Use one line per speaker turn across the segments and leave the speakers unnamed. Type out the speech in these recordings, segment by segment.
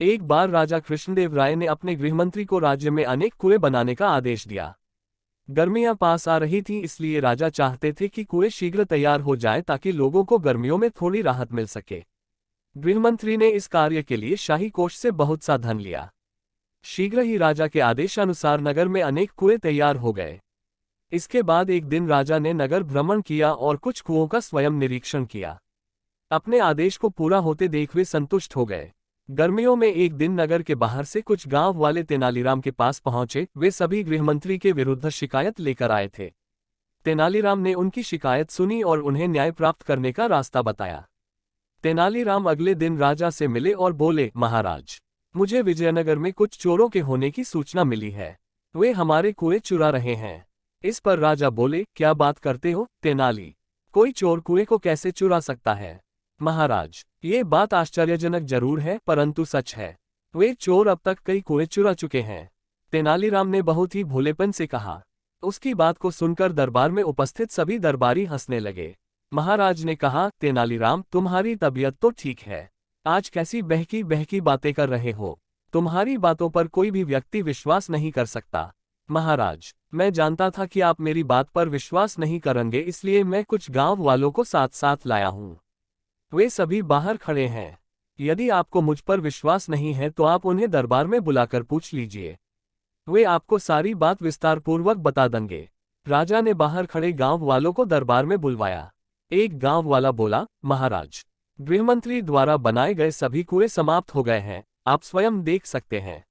एक बार राजा कृष्णदेव राय ने अपने गृहमंत्री को राज्य में अनेक कुएं बनाने का आदेश दिया। गर्मियां पास आ रही थीं, इसलिए राजा चाहते थे कि कुएं शीघ्र तैयार हो जाएं ताकि लोगों को गर्मियों में थोड़ी राहत मिल सके। गृहमंत्री ने इस कार्य के लिए शाही कोष से बहुत सा धन लिया। शीघ्र ही राजा के आदेशानुसार नगर में अनेक कुएं तैयार हो गए। इसके बाद एक दिन राजा ने नगर भ्रमण किया और कुछ कुओं का स्वयं निरीक्षण किया। अपने आदेश को पूरा होते देख वे संतुष्ट हो गए। गर्मियों में एक दिन नगर के बाहर से कुछ गांव वाले तेनालीराम के पास पहुंचे। वे सभी गृहमंत्री के विरुद्ध शिकायत लेकर आए थे। तेनालीराम ने उनकी शिकायत सुनी और उन्हें न्याय प्राप्त करने का रास्ता बताया। तेनालीराम अगले दिन राजा से मिले और बोले, महाराज, मुझे विजयनगर में कुछ चोरों के होने की सूचना मिली है। वे हमारे कुएं चुरा रहे हैं। इस पर राजा बोले, क्या बात करते हो तेनाली? कोई चोर कुएं को कैसे चुरा सकता है? महाराज, ये बात आश्चर्यजनक जरूर है, परंतु सच है। वे चोर अब तक कई कुएं चुरा चुके हैं। तेनालीराम ने बहुत ही भोलेपन से कहा। उसकी बात को सुनकर दरबार में उपस्थित सभी दरबारी हंसने लगे। महाराज ने कहा, तेनालीराम, तुम्हारी तबीयत तो ठीक है। आज कैसी बहकी बहकी बातें कर रहे हो? तुम्हारी बातों पर कोई भी व्यक्ति विश्वास नहीं कर सकता। महाराज, मैं जानता था कि आप मेरी बात पर विश्वास नहीं करेंगे, इसलिए मैं कुछ गांव वालों को साथ साथ लाया हूं। वे सभी बाहर खड़े हैं। यदि आपको मुझ पर विश्वास नहीं है तो आप उन्हें दरबार में बुलाकर पूछ लीजिए। वे आपको सारी बात विस्तारपूर्वक बता देंगे। राजा ने बाहर खड़े गांव वालों को दरबार में बुलवाया। एक गांव वाला बोला, महाराज, गृहमंत्री द्वारा बनाए गए सभी कुएं समाप्त हो गए हैं, आप स्वयं देख सकते हैं।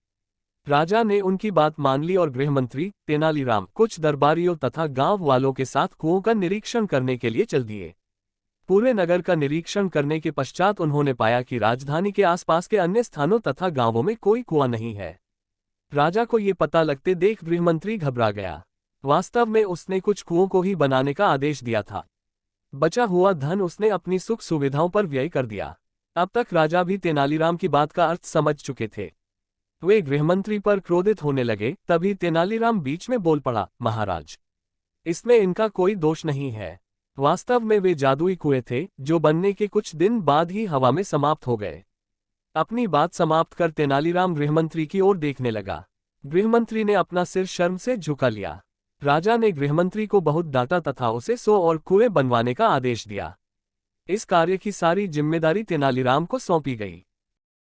राजा ने उनकी बात मान ली और गृहमंत्री तेनालीराम कुछ दरबारियों तथा गांव वालों के साथ कुओं का निरीक्षण करने के लिए चल दिए। पूरे नगर का निरीक्षण करने के पश्चात उन्होंने पाया कि राजधानी के आसपास के अन्य स्थानों तथा गांवों में कोई कुआं नहीं है। राजा को ये पता लगते देख गृहमंत्री घबरा गया। वास्तव में उसने कुछ कुओं को ही बनाने का आदेश दिया था। बचा हुआ धन उसने अपनी सुख सुविधाओं पर व्यय कर दिया। अब तक राजा भी तेनालीराम की बात का अर्थ समझ चुके थे। वे गृहमंत्री पर क्रोधित होने लगे। तभी तेनालीराम बीच में बोल पड़ा, महाराज, इसमें इनका कोई दोष नहीं है। वास्तव में वे जादुई कुएं थे जो बनने के कुछ दिन बाद ही हवा में समाप्त हो गए। अपनी बात समाप्त कर तेनालीराम गृहमंत्री की ओर देखने लगा। गृहमंत्री ने अपना सिर शर्म से झुका लिया। राजा ने गृहमंत्री को बहुत डांटा तथा उसे 100 और कुएं बनवाने का आदेश दिया। इस कार्य की सारी जिम्मेदारी तेनालीराम को सौंपी गई।